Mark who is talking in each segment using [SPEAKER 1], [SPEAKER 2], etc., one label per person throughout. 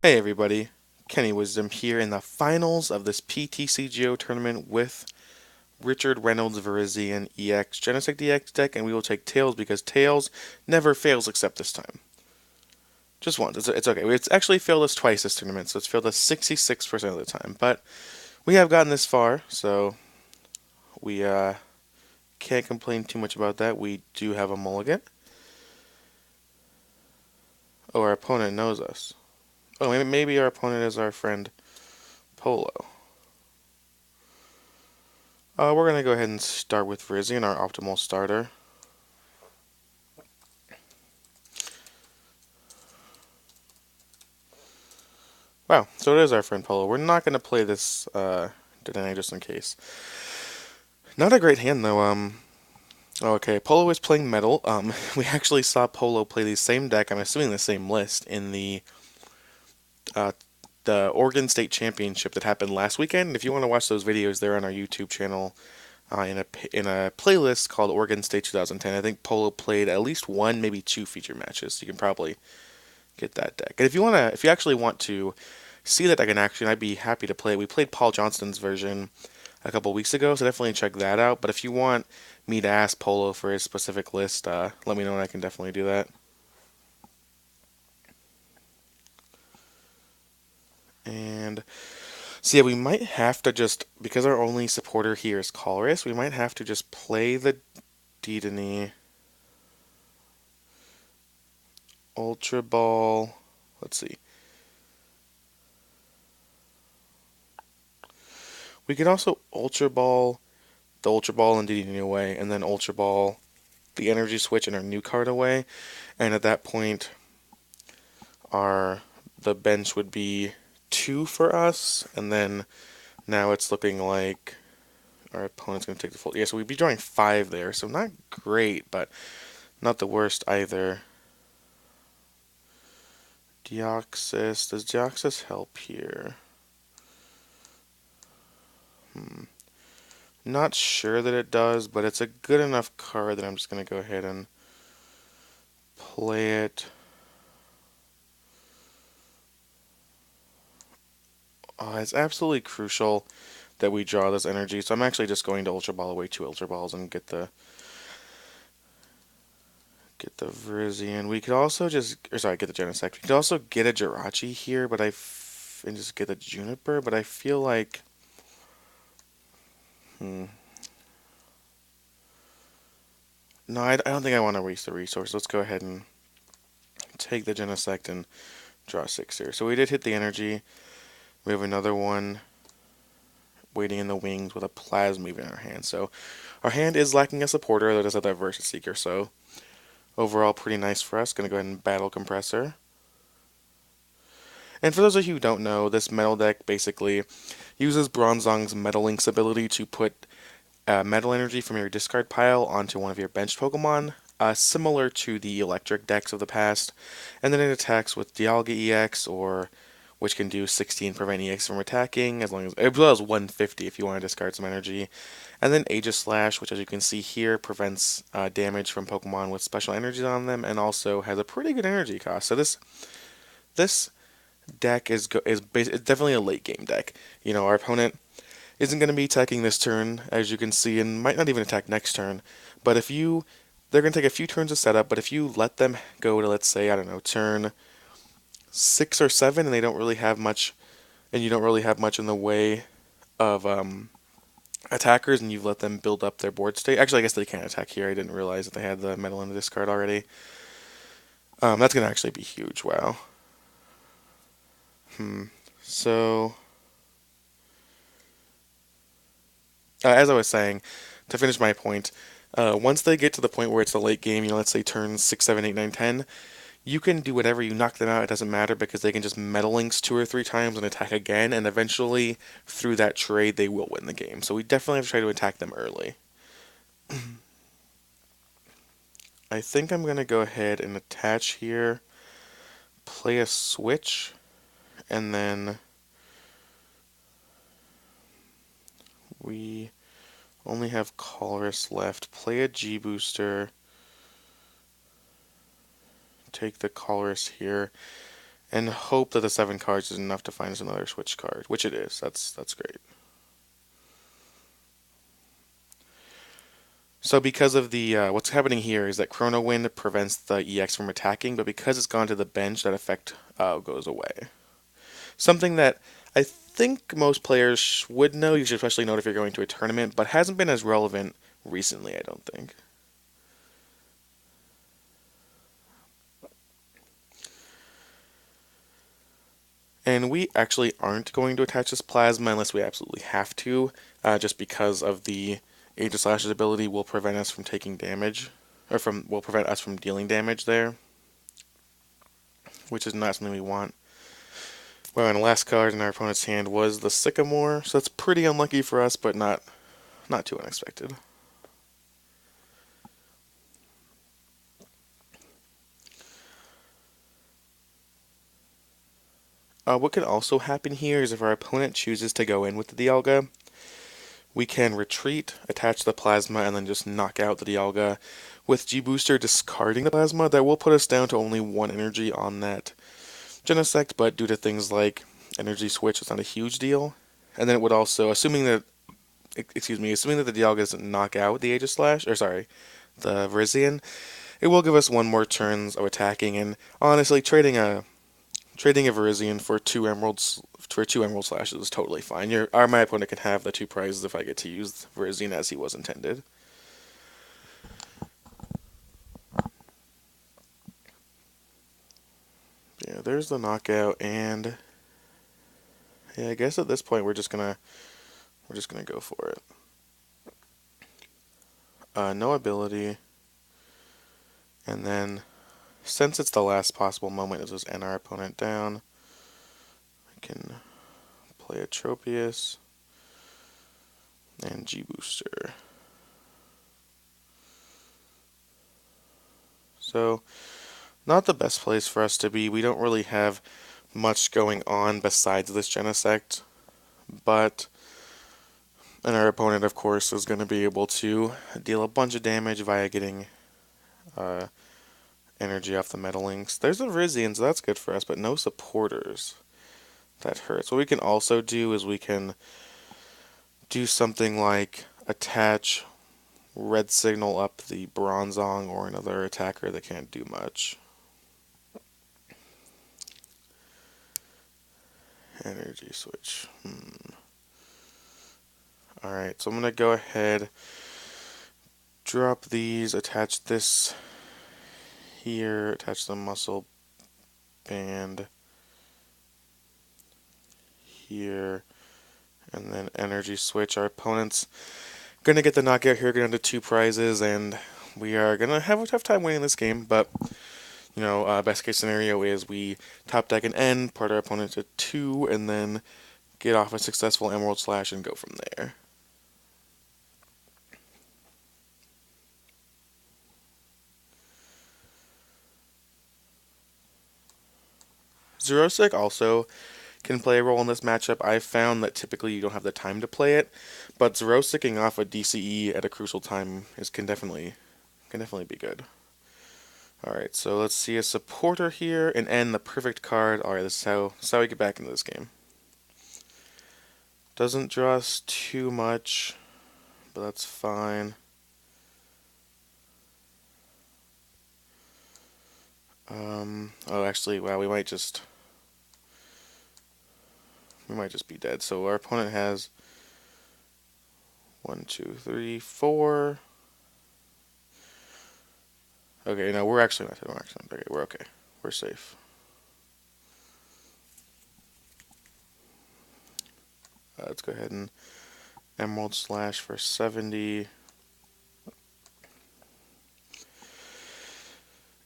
[SPEAKER 1] Hey everybody, Kenny Wisdom here in the finals of this PTCGO tournament with Richard Reynolds Virizion EX Genesect DX deck, and we will take Tails because Tails never fails except this time. Just once. It's okay. It's actually failed us twice this tournament, so it's failed us 66% of the time. But we have gotten this far, so we can't complain too much about that. We do have a mulligan. Oh, our opponent knows us. Oh, maybe our opponent is our friend Polo. We're going to go ahead and start with Virizion, our optimal starter. Wow, so it is our friend Polo. We're not going to play this today just in case. Not a great hand though. Okay, Polo is playing Metal. We actually saw Polo play the same deck. I'm assuming the same list in uh, the Oregon State Championship that happened last weekend. And if you want to watch those videos, they're on our YouTube channel in a playlist called Oregon State 2010. I think Polo played at least one, maybe two feature matches. So you can probably get that deck. And if you actually want to see that deck in action, I'd be happy to play it. We played Paul Johnston's version a couple weeks ago, so definitely check that out. But if you want me to ask Polo for his specific list, let me know and I can definitely do that. And so yeah, we might have to just, because our only supporter here is Colress, we might have to just play the Dedenne, Ultra Ball. Let's see. We could also Ultra Ball the Ultra Ball and Dedenne away, and then Ultra Ball the energy switch and our new card away. And at that point, our the bench would be two for us, and then now it's looking like our opponent's going to take the full. Yeah, so we'd be drawing five there, so not great, but not the worst either. Deoxys. Does Deoxys help here? Not sure that it does, but it's a good enough card that I'm just going to go ahead and play it. It's absolutely crucial that we draw this energy, so I'm actually just going to Ultra Ball away two Ultra Balls and get the Virizion. We could also get the Genesect. We could also get a Jirachi here, and just get the Juniper, but I feel like, no, I don't think I want to waste the resource. Let's go ahead and take the Genesect and draw six here. So we did hit the energy. We have another one waiting in the wings with a Plasmave in our hand. So our hand is lacking a supporter that does have that Versus Seeker, so overall pretty nice for us. Gonna go ahead and battle Compressor. And for those of you who don't know, this metal deck basically uses Bronzong's Metal Link's ability to put metal energy from your discard pile onto one of your benched Pokemon, similar to the electric decks of the past. And then it attacks with Dialga EX, or which can do 16 prevent EX from attacking, as well as 150 if you want to discard some energy. And then Aegislash, which as you can see here prevents damage from Pokemon with special energies on them, and also has a pretty good energy cost. So this deck is definitely a late game deck. You know, our opponent isn't going to be attacking this turn, as you can see, and might not even attack next turn. But they're going to take a few turns to set up, but if you let them go to, let's say, I don't know, turn 6 or 7, and they don't really have much, and you don't really have much in the way of attackers, and you've let them build up their board state. Actually, I guess they can't attack here. I didn't realize that they had the metal in the discard already. That's going to actually be huge. Wow. So, as I was saying, to finish my point, once they get to the point where it's the late game, let's say turns 6, 7, 8, 9, 10, you can do whatever, you knock them out, it doesn't matter because they can just Metal Links 2 or 3 times and attack again, and eventually, through that trade, they will win the game. So we definitely have to try to attack them early. I think I'm going to go ahead and attach here, play a switch, and then we only have Colress left. Play a G Booster, take the Colress here, and hope that the 7 cards is enough to find us another switch card, which it is. That's great. So because of the what's happening here is that Chrono Wind prevents the EX from attacking, but because it's gone to the bench, that effect goes away. Something that I think most players would know, you should especially know if you're going to a tournament, but hasn't been as relevant recently, I don't think. And we actually aren't going to attach this plasma unless we absolutely have to, just because of the Aegislash's ability will prevent us from taking damage, or will prevent us from dealing damage there, which is not something we want. Well, and the last card in our opponent's hand was the Sycamore, so that's pretty unlucky for us, but not too unexpected. What can also happen here is if our opponent chooses to go in with the Dialga, we can retreat, attach the plasma, and then just knock out the Dialga. With G-Booster discarding the plasma, that will put us down to only 1 energy on that Genesect, but due to things like energy switch, it's not a huge deal. And then it would also, assuming that the Dialga doesn't knock out the Aegislash, or sorry, the Virizion, it will give us 1 more turns of attacking, and honestly, trading a Virizion for 2 Emerald Slashes is totally fine. My opponent can have the 2 prizes if I get to use Virizion as he was intended. Yeah, there's the knockout, and yeah, I guess at this point we're just gonna go for it. No ability, and then since it's the last possible moment, it'll just end our opponent down. I can play a Tropius and G-Booster. So, not the best place for us to be. We don't really have much going on besides this Genesect, but and our opponent, of course, is going to be able to deal a bunch of damage via getting uh, energy off the Metal Links. There's a Virizion, so that's good for us, but no supporters. That hurts. What we can also do is we can do something like attach Red Signal up the Bronzong or another attacker that can't do much. Energy switch. Alright, so I'm going to go ahead, drop these, attach this here, attach the muscle band here, and then energy switch. Our opponent's going to get the knockout here, going to 2 prizes, and we are going to have a tough time winning this game, but best case scenario is we top deck an N, part our opponent to 2, and then get off a successful Emerald Slash and go from there. Xerosic also can play a role in this matchup. I've found that typically you don't have the time to play it, but Xerosicing off a DCE at a crucial time can definitely be good. Alright, so let's see a supporter here and end the perfect card. Alright, this is how we get back into this game. Doesn't draw us too much, but that's fine. Actually, wow, we might just be dead. So our opponent has 1, 2, 3, 4. Okay, no, we're actually not dead. Okay, we're okay. We're safe. Let's go ahead and Emerald Slash for 70.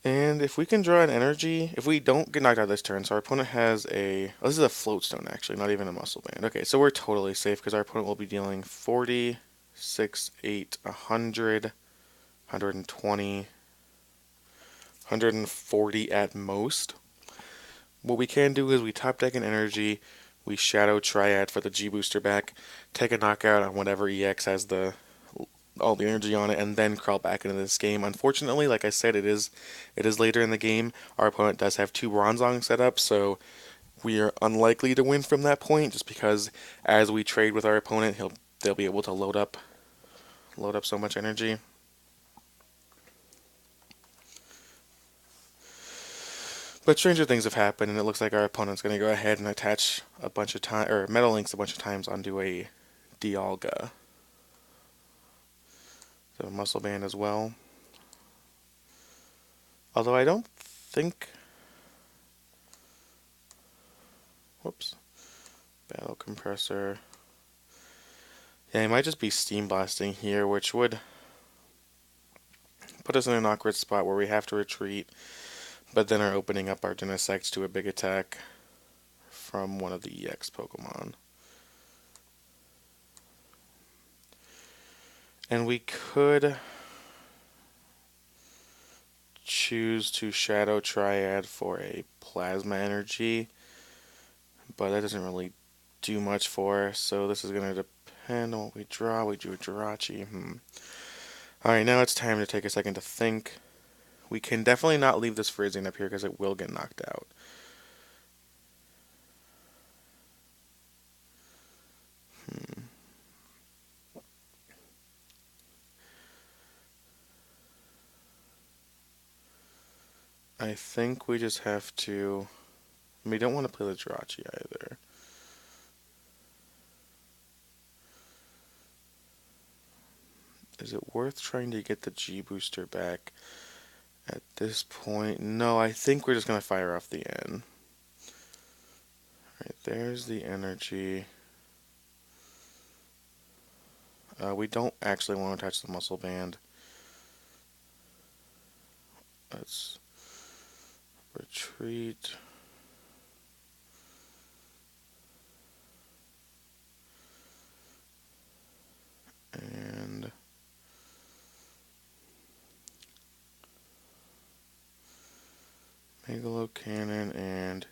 [SPEAKER 1] And if we can draw an energy, if we don't get knocked out this turn, so our opponent has this is a float stone actually, not even a muscle band. Okay, so we're totally safe because our opponent will be dealing 40, 6, 8, 100, 120, 140 at most. What we can do is we top deck an energy, we Shadow Triad for the G Booster back, take a knockout on whatever EX has the all the energy on it and then crawl back into this game. Unfortunately, like I said, it is later in the game. Our opponent does have two Bronzong set up, so we are unlikely to win from that point just because as we trade with our opponent, they'll be able to load up so much energy. But stranger things have happened, and it looks like our opponent's going to go ahead and attach a bunch of time or Metal Links a bunch of times onto a Dialga. So a muscle band as well. Although I don't think. Whoops. Battle compressor. Yeah, he might just be steam blasting here, which would put us in an awkward spot where we have to retreat, but then are opening up our Genesect to a big attack from one of the EX Pokemon. And we could choose to Shadow Triad for a Plasma Energy, but that doesn't really do much for us, so this is going to depend on what we draw. We drew a Jirachi. Alright, now it's time to take a second to think. We can definitely not leave this Virizion up here because it will get knocked out. I think we just have to. We don't want to play the Jirachi either. Is it worth trying to get the G booster back at this point? No, I think we're just going to fire off the N. Alright, there's the energy. We don't actually want to attach the muscle band. Let's retreat. And Megalo Cannon and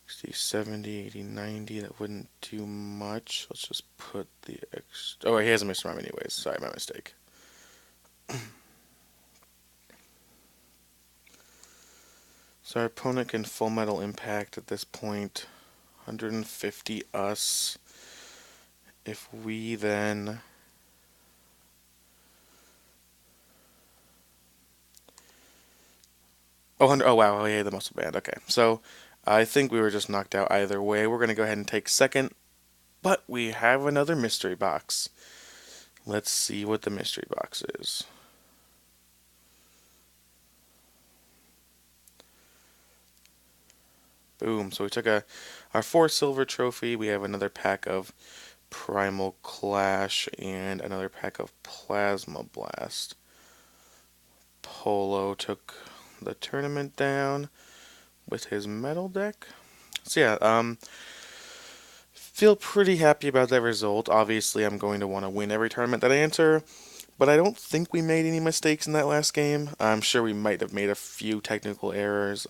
[SPEAKER 1] 60, 70, 80, 90. That wouldn't do much. Let's just put the extra. Oh, he has a Mr. Mime anyways. Sorry, my mistake. So our opponent can Full Metal Impact at this point. 150 us. If we then. Oh, 100, oh wow, yeah, the muscle band. Okay, so I think we were just knocked out either way. We're going to go ahead and take second, but we have another mystery box. Let's see what the mystery box is. Boom, so we took our 4 silver trophy. We have another pack of Primal Clash and another pack of Plasma Blast. Polo took the tournament down with his metal deck. So yeah, feel pretty happy about that result. Obviously, I'm going to want to win every tournament that I enter, but I don't think we made any mistakes in that last game. I'm sure we might have made a few technical errors,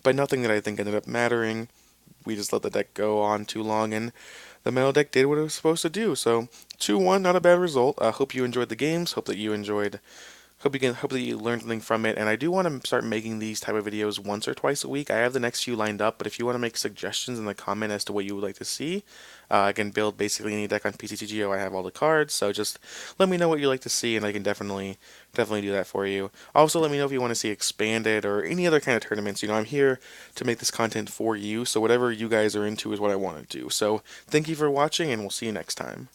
[SPEAKER 1] but nothing that I think ended up mattering. We just let the deck go on too long, and the metal deck did what it was supposed to do. So 2-1, not a bad result. I hope you enjoyed the games. Hope that you enjoyed. Hope that you learned something from it, and I do want to start making these type of videos once or twice a week. I have the next few lined up, but if you want to make suggestions in the comment as to what you would like to see, I can build basically any deck on PCTGO. I have all the cards, so just let me know what you like to see, and I can definitely do that for you. Also, let me know if you want to see expanded or any other kind of tournaments. You know, I'm here to make this content for you, so whatever you guys are into is what I want to do. So thank you for watching, and we'll see you next time.